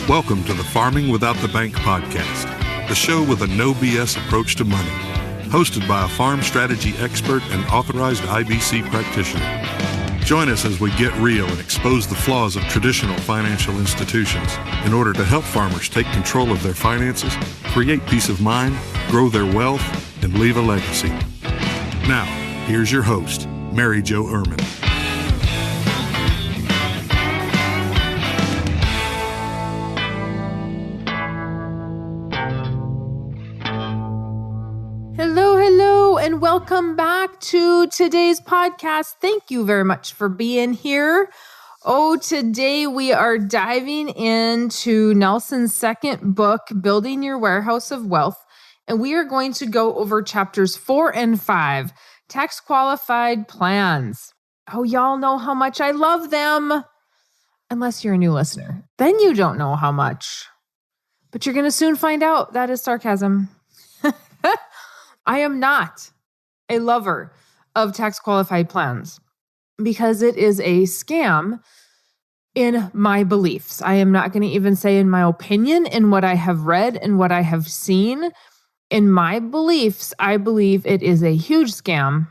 Welcome to the Farming Without the Bank podcast, the show with a no BS approach to money, hosted by a farm strategy expert and authorized IBC practitioner. Join us as we get real and expose the flaws of traditional financial institutions in order to help farmers take control of their finances, create peace of mind, grow their wealth, and leave a legacy. Now, here's your host, Mary Jo Irmen. Hello, and welcome back to today's podcast. Thank you very much for being here. Today we are diving into Nelson's second book, Building Your Warehouse of Wealth, and we are going to go over chapters 4 and 5, tax qualified plans. Y'all know how much I love them. Unless you're a new listener, then you don't know how much. But you're going to soon find out. That is sarcasm. I am not a lover of tax qualified plans because it is a scam in my beliefs. I am not going to even say in my opinion, in what I have read and what I have seen. In my beliefs, I believe it is a huge scam,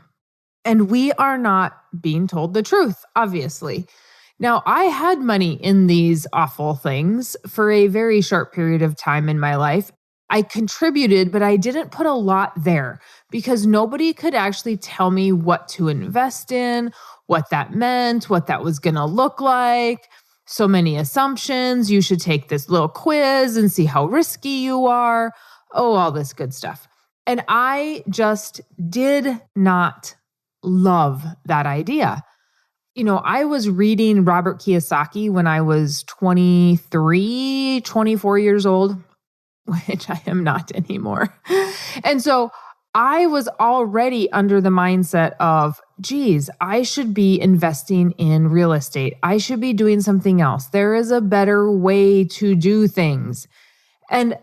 and we are not being told the truth, obviously. Now, I had money in these awful things for a very short period of time in my life. I contributed, but I didn't put a lot there because nobody could actually tell me what to invest in, what that meant, what that was going to look like. So many assumptions. You should take this little quiz and see how risky you are. All this good stuff. And I just did not love that idea. I was reading Robert Kiyosaki when I was 23, 24 years old, which I am not anymore. And so I was already under the mindset of, geez, I should be investing in real estate. I should be doing something else. There is a better way to do things. And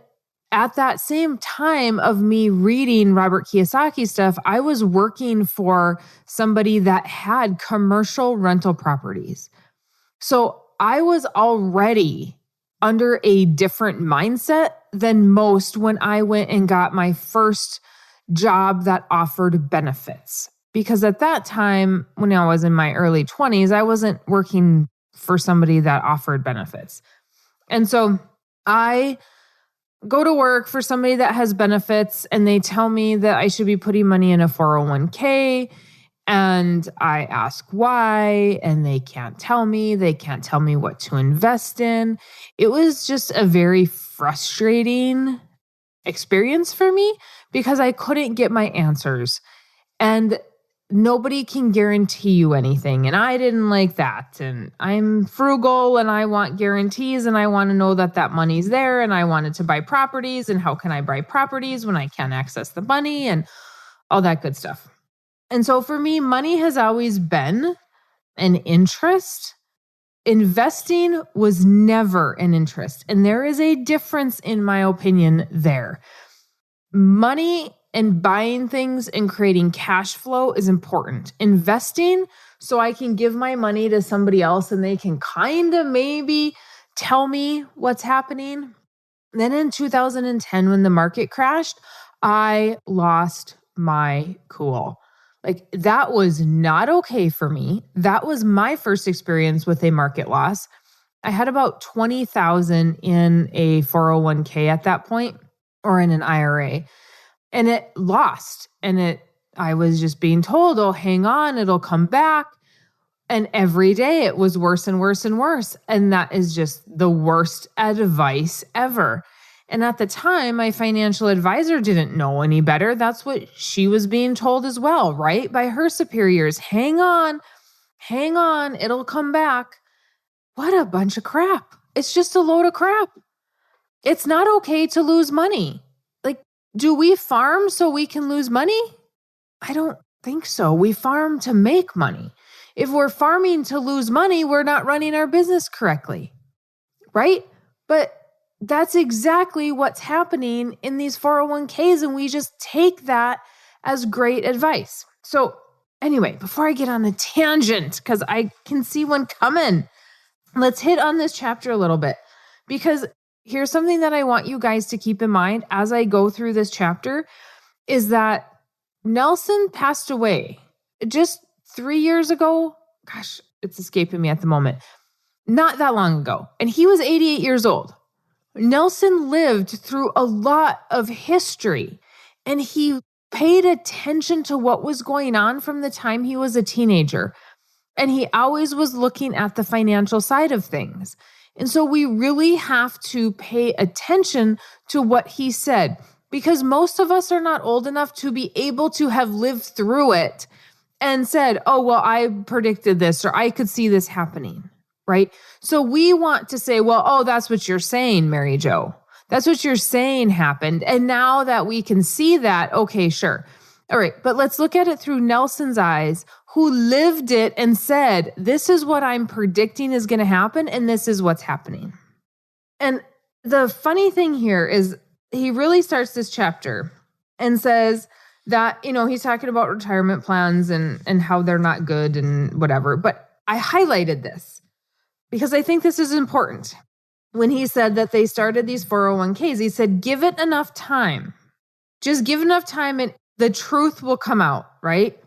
at that same time of me reading Robert Kiyosaki stuff, I was working for somebody that had commercial rental properties. So I was already under a different mindset than most when I went and got my first job that offered benefits. Because at that time, when I was in my early 20s, I wasn't working for somebody that offered benefits. And so I go to work for somebody that has benefits, and they tell me that I should be putting money in a 401k. And I ask why, and they can't tell me. They can't tell me what to invest in. It was just a very frustrating experience for me because I couldn't get my answers. And nobody can guarantee you anything. And I didn't like that. And I'm frugal and I want guarantees and I want to know that that money's there. And I wanted to buy properties. And how can I buy properties when I can't access the money and all that good stuff? And so for me, money has always been an interest. Investing was never an interest. And there is a difference, in my opinion, there. Money and buying things and creating cash flow is important. Investing, so I can give my money to somebody else and they can kind of maybe tell me what's happening. Then in 2010, when the market crashed, I lost my cool. That was not okay for me. That was my first experience with a market loss. I had about 20,000 in a 401k at that point, or in an IRA, and it lost. And I was just being told, hang on, it'll come back. And every day it was worse and worse and worse. And that is just the worst advice ever. And at the time, my financial advisor didn't know any better. That's what she was being told as well, right? By her superiors. Hang on, it'll come back. What a bunch of crap. It's just a load of crap. It's not okay to lose money. Do we farm so we can lose money? I don't think so. We farm to make money. If we're farming to lose money, we're not running our business correctly, right? But that's exactly what's happening in these 401ks, and we just take that as great advice. So anyway, before I get on a tangent, because I can see one coming, let's hit on this chapter a little bit, because here's something that I want you guys to keep in mind as I go through this chapter is that Nelson passed away just 3 years ago. Gosh, it's escaping me at the moment. Not that long ago. And he was 88 years old. Nelson lived through a lot of history, and he paid attention to what was going on from the time he was a teenager. And he always was looking at the financial side of things. And so we really have to pay attention to what he said, because most of us are not old enough to be able to have lived through it and said, oh, well, I predicted this, or I could see this happening, right? So we want to say, well, oh, that's what you're saying, Mary Jo. That's what you're saying happened. And now that we can see that, okay, sure. All right, but let's look at it through Nelson's eyes, who lived it and said, this is what I'm predicting is going to happen, and this is what's happening. And the funny thing here is he really starts this chapter and says that, he's talking about retirement plans and how they're not good and whatever. But I highlighted this because I think this is important. When he said that they started these 401ks, he said, give it enough time. Just give enough time and the truth will come out, right?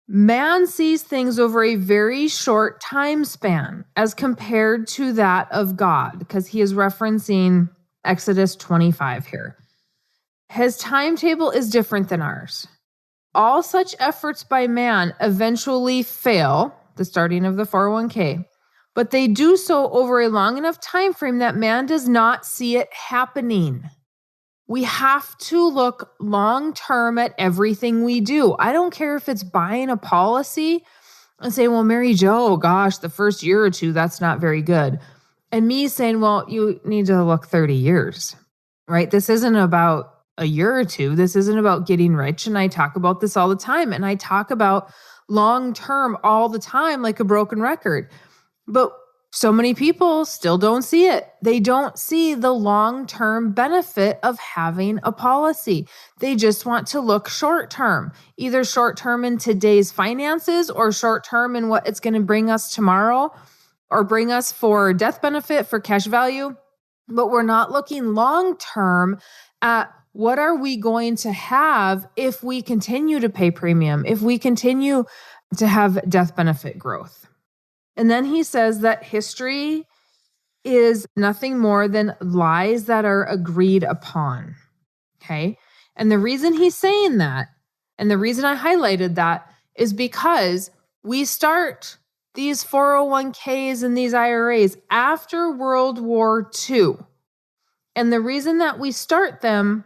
Man sees things over a very short time span as compared to that of God, because he is referencing Exodus 25 here. His timetable is different than ours. All such efforts by man eventually fail, the starting of the 401k, but they do so over a long enough time frame that man does not see it happening. We have to look long-term at everything we do. I don't care if it's buying a policy and say, well, Mary Jo, gosh, the first year or two, that's not very good. And me saying, well, you need to look 30 years, right? This isn't about a year or two. This isn't about getting rich. And I talk about this all the time. And I talk about long-term all the time, like a broken record. But so many people still don't see it. They don't see the long-term benefit of having a policy. They just want to look short-term, either short-term in today's finances or short-term in what it's going to bring us tomorrow or bring us for death benefit, for cash value. But we're not looking long-term at what are we going to have if we continue to pay premium, if we continue to have death benefit growth. And then he says that history is nothing more than lies that are agreed upon, okay? And the reason he's saying that, and the reason I highlighted that, is because we start these 401ks and these IRAs after World War II. And the reason that we start them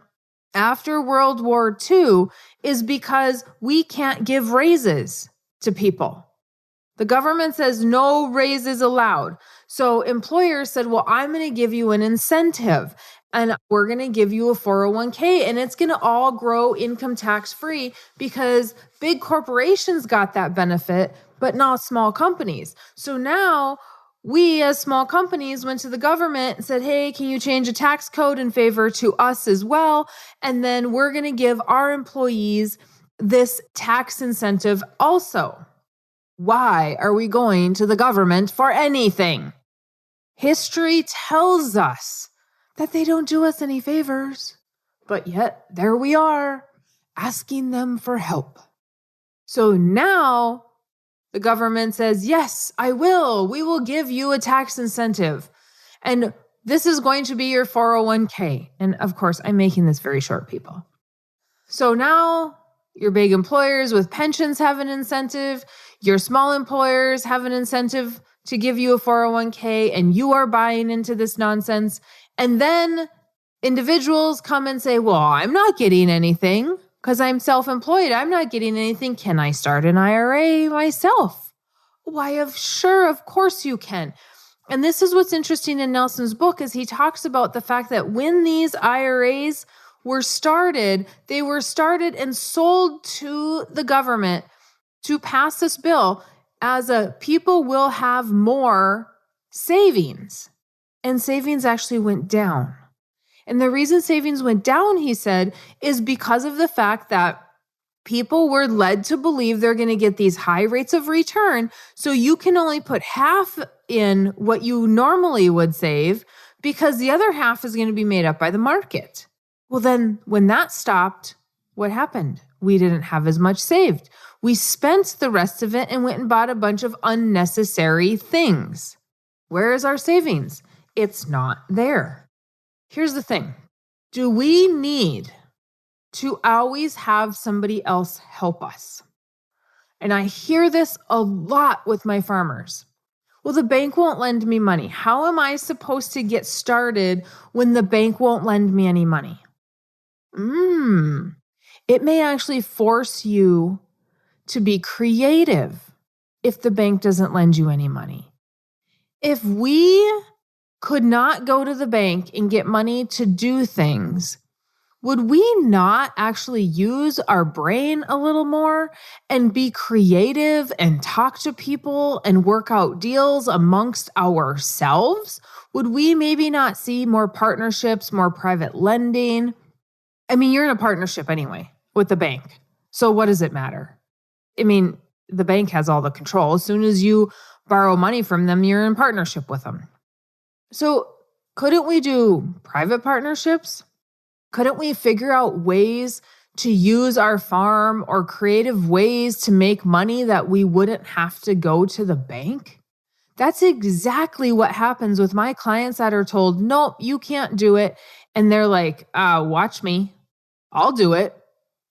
after World War II is because we can't give raises to people. The government says no raises allowed. So employers said, well, I'm going to give you an incentive and we're going to give you a 401k and it's going to all grow income tax free because big corporations got that benefit, but not small companies. So now we as small companies went to the government and said, hey, can you change a tax code in favor to us as well? And then we're going to give our employees this tax incentive also. Why are we going to the government for anything? History tells us that they don't do us any favors, but yet there we are asking them for help. So now the government says, yes, I will. We will give you a tax incentive. And this is going to be your 401k. And of course, I'm making this very short, people. So now your big employers with pensions have an incentive. Your small employers have an incentive to give you a 401k, and you are buying into this nonsense. And then individuals come and say, well, I'm not getting anything because I'm self-employed. I'm not getting anything. Can I start an IRA myself? Why, of course you can. And this is what's interesting in Nelson's book is he talks about the fact that when these IRAs were started, they were started and sold to the government to pass this bill as people will have more savings. And savings actually went down. And the reason savings went down, he said, is because of the fact that people were led to believe they're going to get these high rates of return. So you can only put half in what you normally would save because the other half is going to be made up by the market. Well, then when that stopped, what happened? We didn't have as much saved. We spent the rest of it and went and bought a bunch of unnecessary things. Where is our savings? It's not there. Here's the thing. Do we need to always have somebody else help us? And I hear this a lot with my farmers. Well, the bank won't lend me money. How am I supposed to get started when the bank won't lend me any money? It may actually force you to be creative if the bank doesn't lend you any money. If we could not go to the bank and get money to do things, would we not actually use our brain a little more and be creative and talk to people and work out deals amongst ourselves? Would we maybe not see more partnerships, more private lending? I mean, you're in a partnership anyway with the bank. So what does it matter? I mean, the bank has all the control. As soon as you borrow money from them, you're in partnership with them. So couldn't we do private partnerships? Couldn't we figure out ways to use our farm or creative ways to make money that we wouldn't have to go to the bank? That's exactly what happens with my clients that are told, nope, you can't do it. And they're like, watch me. I'll do it.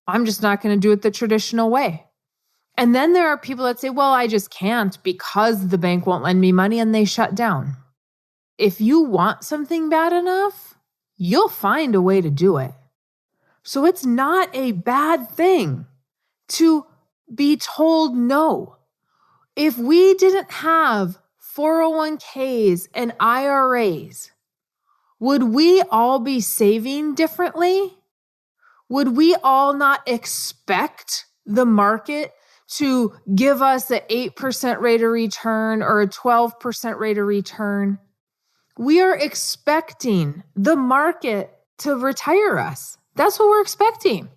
I'm just not going to do it the traditional way. And then there are people that say, well, I just can't because the bank won't lend me money, and they shut down. If you want something bad enough, you'll find a way to do it. So it's not a bad thing to be told no. If we didn't have 401ks and IRAs, would we all be saving differently? Would we all not expect the market to give us an 8% rate of return or a 12% rate of return? We are expecting the market to retire us. That's what we're expecting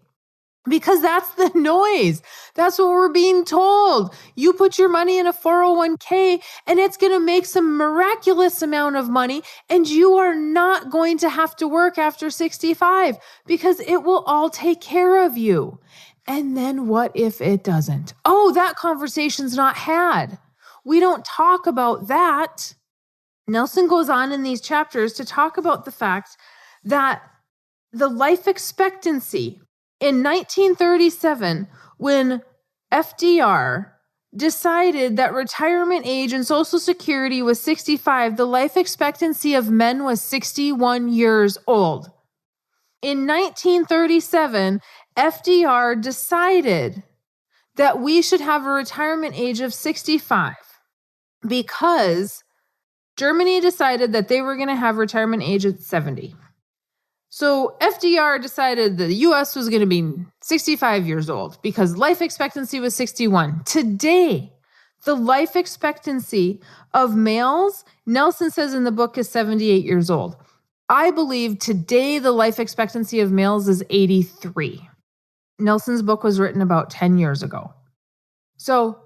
because that's the noise. That's what we're being told. You put your money in a 401k and it's going to make some miraculous amount of money, and you are not going to have to work after 65 because it will all take care of you. And then what if it doesn't? Oh, that conversation's not had. We don't talk about that. Nelson goes on in these chapters to talk about the fact that the life expectancy in 1937, when FDR decided that retirement age in Social Security was 65, the life expectancy of men was 61 years old. In 1937, FDR decided that we should have a retirement age of 65 because Germany decided that they were going to have retirement age at 70. So FDR decided that the U.S. was going to be 65 years old because life expectancy was 61. Today, the life expectancy of males, Nelson says in the book, is 78 years old. I believe today the life expectancy of males is 83. Nelson's book was written about 10 years ago. So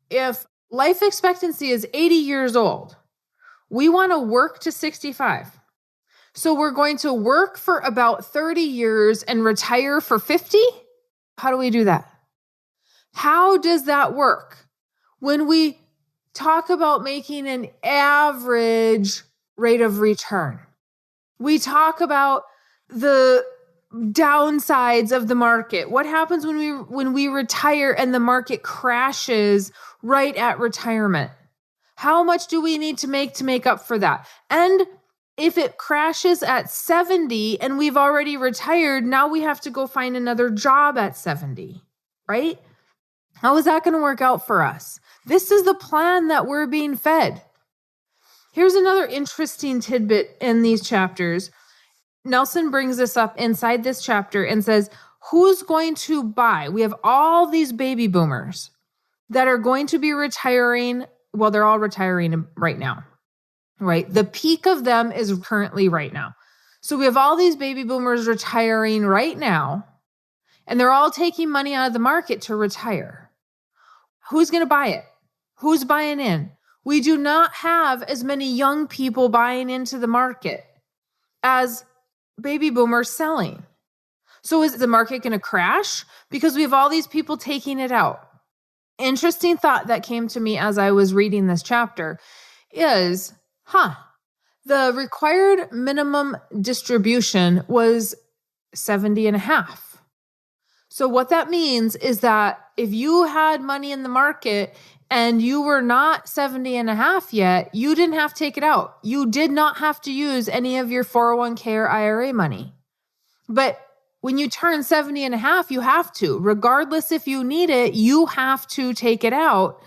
if life expectancy is 80 years old, we want to work to 65. So we're going to work for about 30 years and retire for 50? How do we do that? How does that work? When we talk about making an average rate of return, we talk about the downsides of the market. What happens when we retire and the market crashes right at retirement? How much do we need to make up for that? And if it crashes at 70 and we've already retired, now we have to go find another job at 70, right? How is that going to work out for us? This is the plan that we're being fed. Here's another interesting tidbit in these chapters. Nelson brings this up inside this chapter and says, who's going to buy? We have all these baby boomers that are going to be retiring. Well, they're all retiring right now, right? The peak of them is currently right now. So we have all these baby boomers retiring right now, and they're all taking money out of the market to retire. Who's going to buy it? Who's buying in? We do not have as many young people buying into the market. as baby boomers selling. So is the market going to crash? Because we have all these people taking it out. Interesting thought that came to me as I was reading this chapter is, the required minimum distribution was 70.5. So what that means is that if you had money in the market and you were not 70.5 yet, you didn't have to take it out. You did not have to use any of your 401k or IRA money. But when you turn 70.5, you have to. Regardless if you need it, you have to take it out.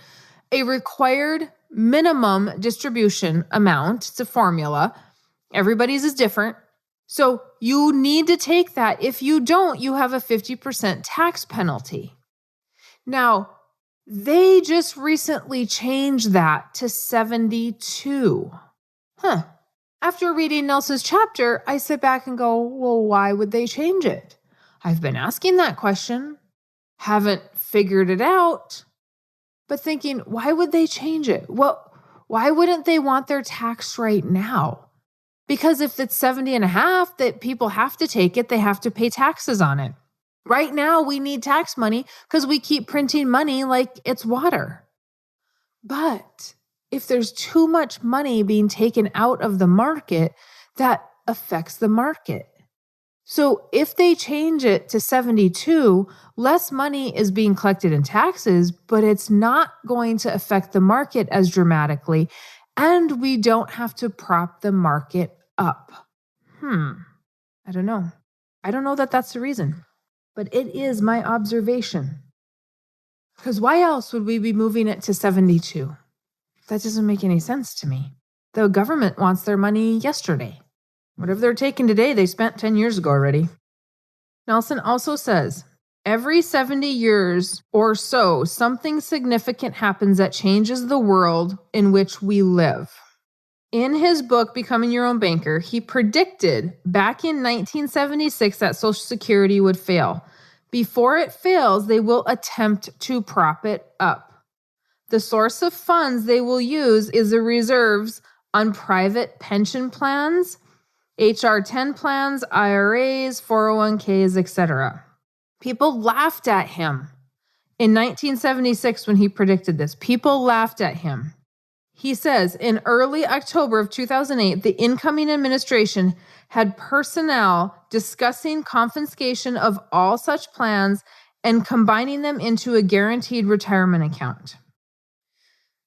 A required minimum distribution amount, it's a formula. Everybody's is different. So you need to take that. If you don't, you have a 50% tax penalty. Now, they just recently changed that to 72. After reading Nelson's chapter, I sit back and go, well, why would they change it? I've been asking that question, haven't figured it out, but thinking, why would they change it? Well, why wouldn't they want their tax right now? Because if it's 70.5 that people have to take it, they have to pay taxes on it. Right now, we need tax money because we keep printing money like it's water. But if there's too much money being taken out of the market, that affects the market. So if they change it to 72, less money is being collected in taxes, but it's not going to affect the market as dramatically, and we don't have to prop the market up. I don't know. I don't know that that's the reason, but it is my observation. Because why else would we be moving it to 72? That doesn't make any sense to me. The government wants their money yesterday. Whatever they're taking today, they spent 10 years ago already. Nelson also says, every 70 years or so, something significant happens that changes the world in which we live. In his book, Becoming Your Own Banker, he predicted back in 1976 that Social Security would fail. Before it fails, they will attempt to prop it up. The source of funds they will use is the reserves on private pension plans, HR 10 plans, IRAs, 401ks, etc. People laughed at him in 1976 when he predicted this. People laughed at him. He says, in early October of 2008, the incoming administration had personnel discussing confiscation of all such plans and combining them into a guaranteed retirement account.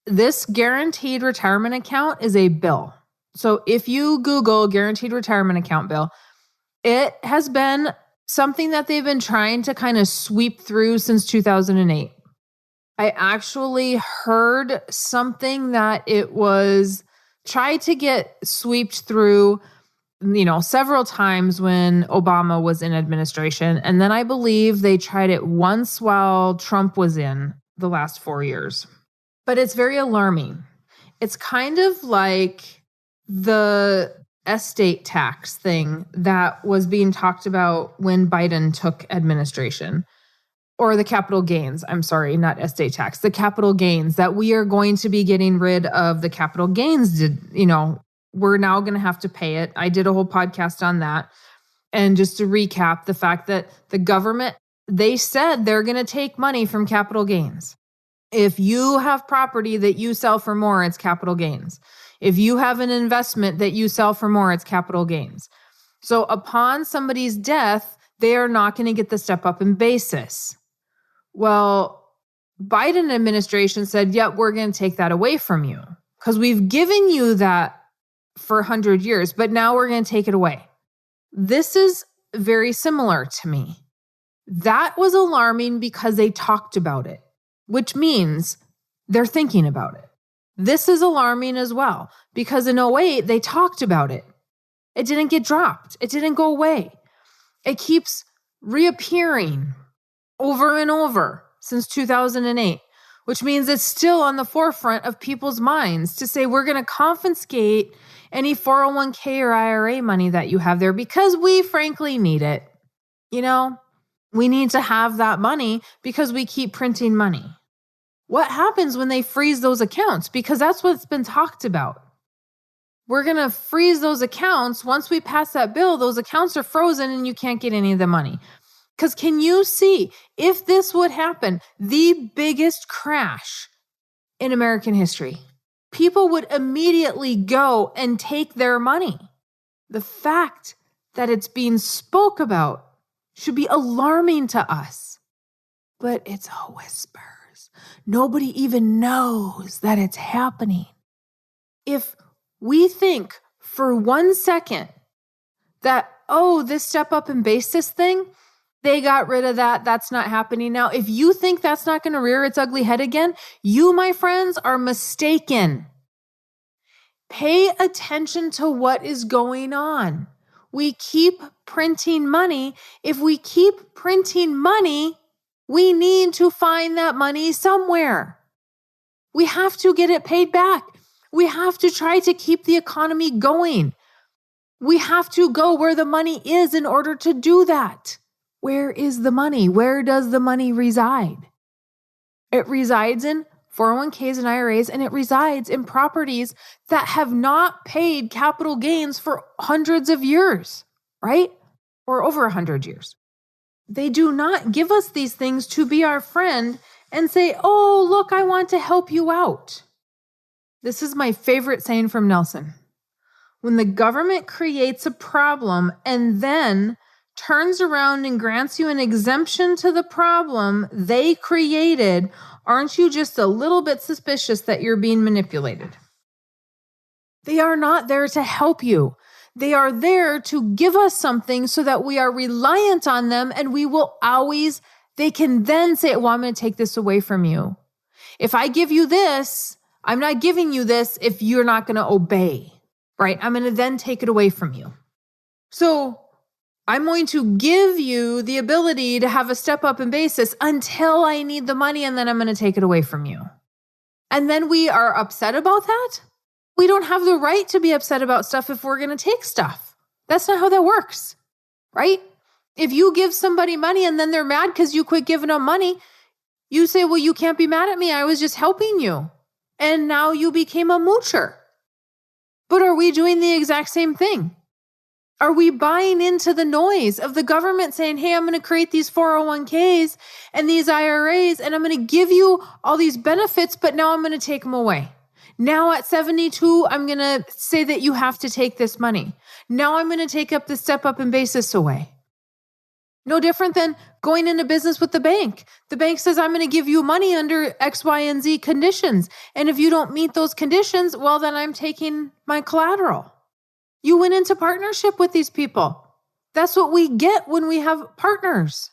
This guaranteed retirement account is a bill. So if you Google guaranteed retirement account bill, it has been something that they've been trying to kind of sweep through since 2008. I actually heard something that it was tried to get swept through, several times when Obama was in administration. And then I believe they tried it once while Trump was in the last 4 years. But it's very alarming. It's kind of like the estate tax thing that was being talked about when Biden took administration. Or the capital gains. I'm sorry, not estate tax. The capital gains, that we are going to be getting rid of the capital gains. We're now going to have to pay it. I did a whole podcast on that. And just to recap, the fact that the government, they said they're going to take money from capital gains. If you have property that you sell for more, it's capital gains. If you have an investment that you sell for more, it's capital gains. So upon somebody's death, they are not going to get the step up in basis. Well, Biden administration said, yep, we're going to take that away from you because we've given you that for 100 years, but now we're going to take it away. This is very similar to me. That was alarming because they talked about it, which means they're thinking about it. This is alarming as well because in 2008, they talked about it. It didn't get dropped. It didn't go away. It keeps reappearing over and over since 2008, which means it's still on the forefront of people's minds to say we're going to confiscate any 401k or IRA money that you have there because we frankly need it. We need to have that money because we keep printing money. What happens when they freeze those accounts? Because that's what's been talked about. we're going to freeze those accounts. Once we pass that bill, those accounts are frozen and you can't get any of the money. Because can you see, if this would happen, the biggest crash in American history, people would immediately go and take their money. The fact that it's being spoke about should be alarming to us. But it's a whispers. Nobody even knows that it's happening. If we think for 1 second that, this step up and basis thing, they got rid of that, that's not happening now. If you think that's not going to rear its ugly head again, you, my friends, are mistaken. Pay attention to what is going on. We keep printing money. If we keep printing money, we need to find that money somewhere. We have to get it paid back. We have to try to keep the economy going. We have to go where the money is in order to do that. Where is the money? Where does the money reside? It resides in 401ks and IRAs, and it resides in properties that have not paid capital gains for hundreds of years, right? Or over 100 years. They do not give us these things to be our friend and say, look, I want to help you out. This is my favorite saying from Nelson. When the government creates a problem and then turns around and grants you an exemption to the problem they created, aren't you just a little bit suspicious that you're being manipulated? They are not there to help you. They are there to give us something so that we are reliant on them, and they can then say, I'm going to take this away from you. If I give you this, I'm not giving you this if you're not going to obey, right? I'm going to then take it away from you. So I'm going to give you the ability to have a step up in basis until I need the money, and then I'm going to take it away from you. And then we are upset about that? We don't have the right to be upset about stuff if we're going to take stuff. That's not how that works, right? If you give somebody money and then they're mad because you quit giving them money, you say, well, you can't be mad at me. I was just helping you. And now you became a moocher. But are we doing the exact same thing? Are we buying into the noise of the government saying, hey, I'm going to create these 401ks and these IRAs, and I'm going to give you all these benefits, but now I'm going to take them away. Now at 72, I'm going to say that you have to take this money. Now I'm going to take up the step up in basis away. No different than going into business with the bank. The bank says, I'm going to give you money under X, Y, and Z conditions. And if you don't meet those conditions, well, then I'm taking my collateral. You went into partnership with these people. That's what we get when we have partners.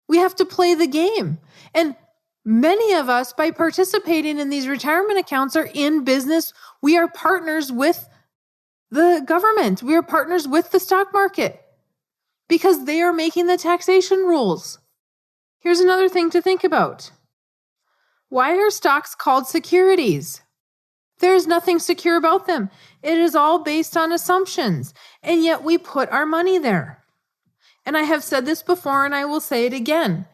We have to play the game. And many of us, by participating in these retirement accounts, are in business. We are partners with the government. We are partners with the stock market because they are making the taxation rules. Here's another thing to think about. Why are stocks called securities? There's nothing secure about them. It is all based on assumptions, and yet we put our money there. And I have said this before, and I will say it again.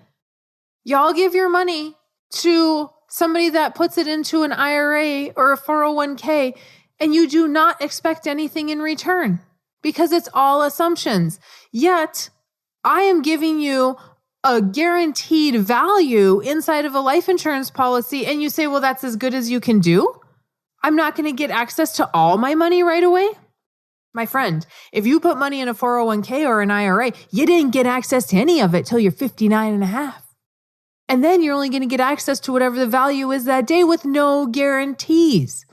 Y'all give your money to somebody that puts it into an IRA or a 401k, and you do not expect anything in return because it's all assumptions. Yet, I am giving you a guaranteed value inside of a life insurance policy, and you say, well, that's as good as you can do? I'm not going to get access to all my money right away? My friend, if you put money in a 401k or an IRA, you didn't get access to any of it till you're 59 and a half. And then you're only going to get access to whatever the value is that day with no guarantees.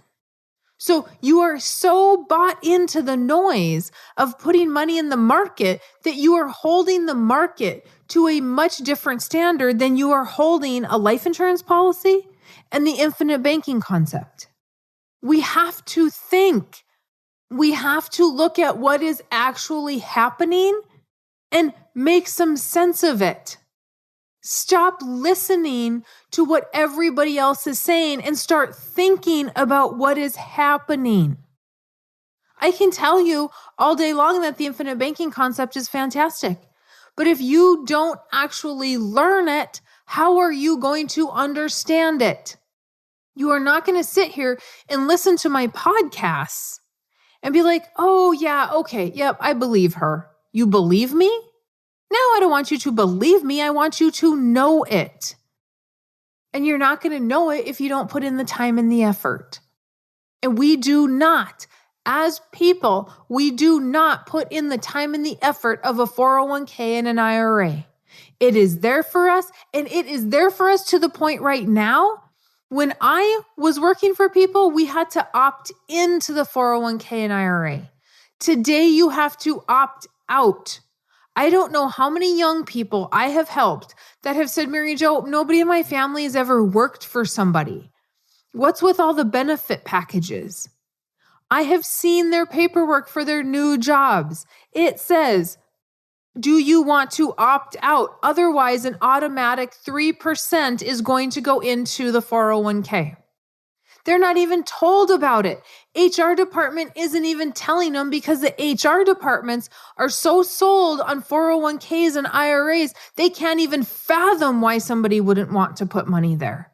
So you are so bought into the noise of putting money in the market that you are holding the market to a much different standard than you are holding a life insurance policy and the infinite banking concept. We have to think. We have to look at what is actually happening and make some sense of it. Stop listening to what everybody else is saying and start thinking about what is happening. I can tell you all day long that the infinite banking concept is fantastic. But if you don't actually learn it, how are you going to understand it? You are not going to sit here and listen to my podcasts and be like, oh yeah, okay, yep, I believe her. You believe me? No, I don't want you to believe me. I want you to know it. And you're not going to know it if you don't put in the time and the effort. And we do not, as people, we do not put in the time and the effort of a 401k and an IRA. It is there for us, and it is there for us to the point right now. When I was working for people, we had to opt into the 401k and IRA. Today, you have to opt out. I don't know how many young people I have helped that have said, Mary Jo, nobody in my family has ever worked for somebody. What's with all the benefit packages? I have seen their paperwork for their new jobs. It says, do you want to opt out? Otherwise, an automatic 3% is going to go into the 401k. They're not even told about it. HR department isn't even telling them because the HR departments are so sold on 401ks and IRAs, they can't even fathom why somebody wouldn't want to put money there.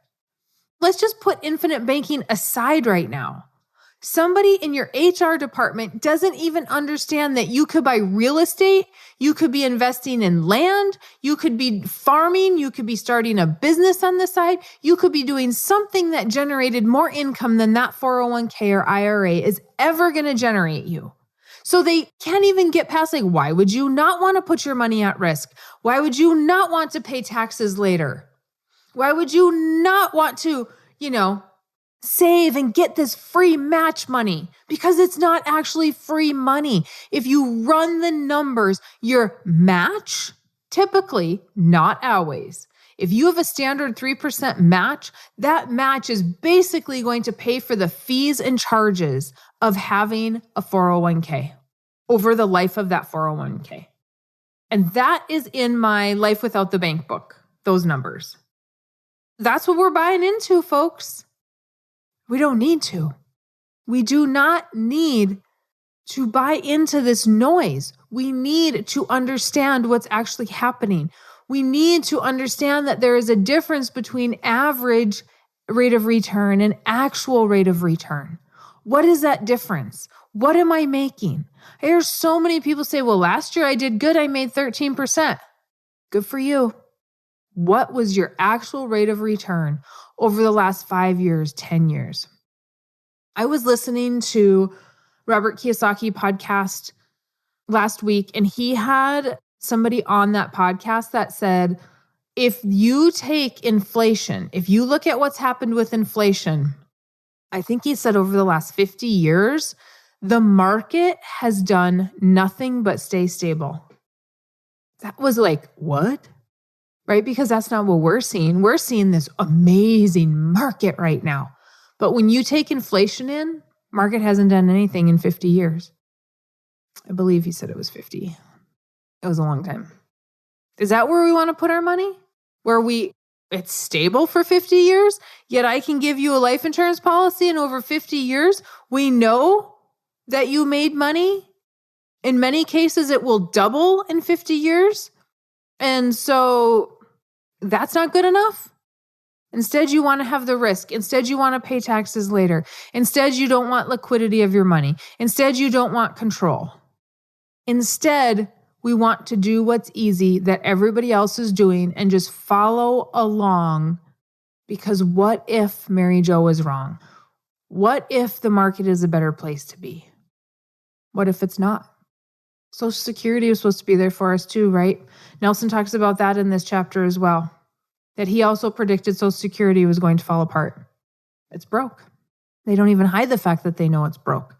Let's just put infinite banking aside right now. Somebody in your HR department doesn't even understand that you could buy real estate, you could be investing in land, you could be farming, you could be starting a business on the side, you could be doing something that generated more income than that 401k or IRA is ever going to generate you. So they can't even get past like, why would you not want to put your money at risk? Why would you not want to pay taxes later? Why would you not want to, save and get this free match money? Because it's not actually free money. If you run the numbers, your match, typically, not always. If you have a standard 3% match, that match is basically going to pay for the fees and charges of having a 401k over the life of that 401k. And that is in my Life Without the Bank book, those numbers. That's what we're buying into, folks. We don't need to. We do not need to buy into this noise. We need to understand what's actually happening. We need to understand that there is a difference between average rate of return and actual rate of return. What is that difference? What am I making? I hear so many people say, well, last year I did good. I made 13%. Good for you. What was your actual rate of return over the last 5 years, 10 years? I was listening to Robert Kiyosaki podcast last week, and he had somebody on that podcast that said, if you take inflation, if you look at what's happened with inflation, I think he said over the last 50 years, the market has done nothing but stay stable. That was like, what? Right? Because that's not what we're seeing. We're seeing this amazing market right now. But when you take inflation in, market hasn't done anything in 50 years. I believe he said it was 50. It was a long time. Is that where we want to put our money? Where it's stable for 50 years, yet I can give you a life insurance policy and over 50 years, we know that you made money. In many cases, it will double in 50 years. And so that's not good enough. Instead, you want to have the risk. Instead, you want to pay taxes later. Instead, you don't want liquidity of your money. Instead, you don't want control. Instead, we want to do what's easy that everybody else is doing and just follow along. Because what if Mary Jo is wrong? What if the market is a better place to be? What if it's not? Social Security is supposed to be there for us too, right? Nelson talks about that in this chapter as well, that he also predicted Social Security was going to fall apart. It's broke. They don't even hide the fact that they know it's broke.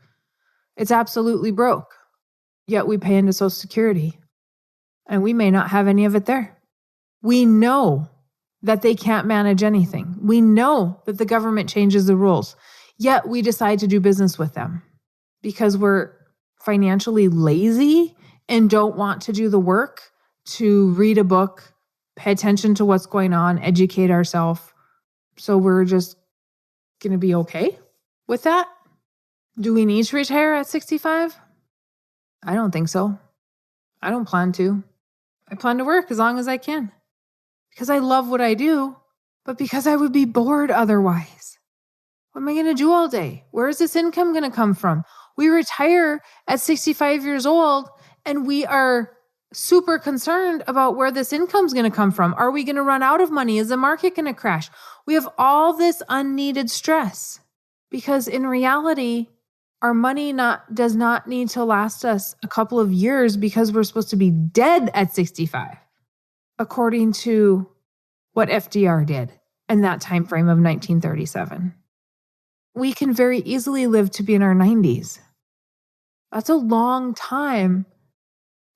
It's absolutely broke. Yet we pay into Social Security, and we may not have any of it there. We know that they can't manage anything. We know that the government changes the rules, yet we decide to do business with them because we're financially lazy and don't want to do the work to read a book, pay attention to what's going on, educate ourselves. So we're just going to be okay with that? Do we need to retire at 65? I don't think so. I don't plan to. I plan to work as long as I can because I love what I do, but because I would be bored otherwise. What am I going to do all day? Where is this income going to come from? We retire at 65 years old and we are super concerned about where this income is going to come from. Are we going to run out of money? Is the market going to crash? We have all this unneeded stress because in reality, our money does not need to last us a couple of years because we're supposed to be dead at 65, according to what FDR did in that time frame of 1937. We can very easily live to be in our 90s. That's a long time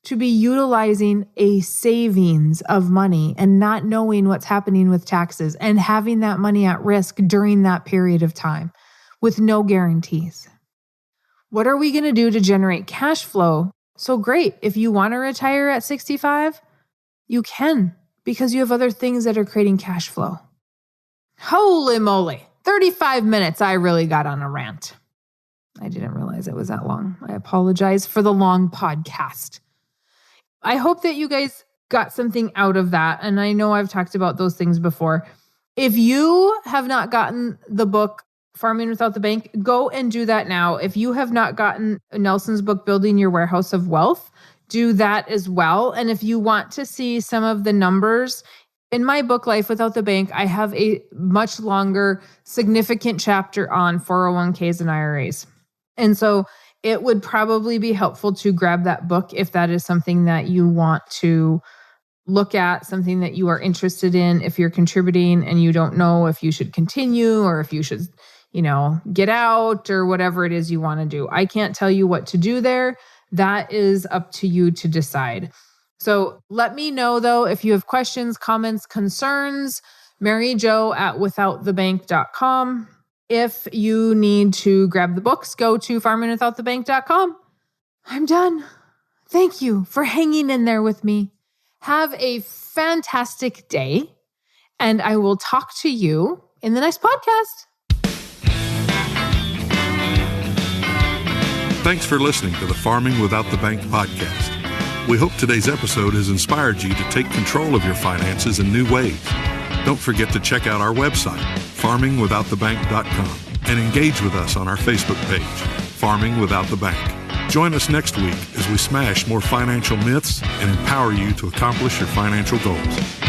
to be utilizing a savings of money and not knowing what's happening with taxes and having that money at risk during that period of time with no guarantees. What are we going to do to generate cash flow? So great. If you want to retire at 65, you can because you have other things that are creating cash flow. Holy moly. 35 minutes. I really got on a rant. I didn't realize it was that long. I apologize for the long podcast. I hope that you guys got something out of that. And I know I've talked about those things before. If you have not gotten the book, Farming Without the Bank, go and do that now. If you have not gotten Nelson's book, Building Your Warehouse of Wealth, do that as well. And if you want to see some of the numbers, in my book, Life Without the Bank, I have a much longer, significant chapter on 401ks and IRAs. And so it would probably be helpful to grab that book if that is something that you want to look at, something that you are interested in, if you're contributing and you don't know if you should continue or if you should get out or whatever it is you want to do. I can't tell you what to do there. That is up to you to decide. So let me know though, if you have questions, comments, concerns, maryjo@withoutthebank.com. If you need to grab the books, go to farmingwithoutthebank.com. I'm done. Thank you for hanging in there with me. Have a fantastic day, and I will talk to you in the next podcast. Thanks for listening to the Farming Without the Bank podcast. We hope today's episode has inspired you to take control of your finances in new ways. Don't forget to check out our website, farmingwithoutthebank.com, and engage with us on our Facebook page, Farming Without the Bank. Join us next week as we smash more financial myths and empower you to accomplish your financial goals.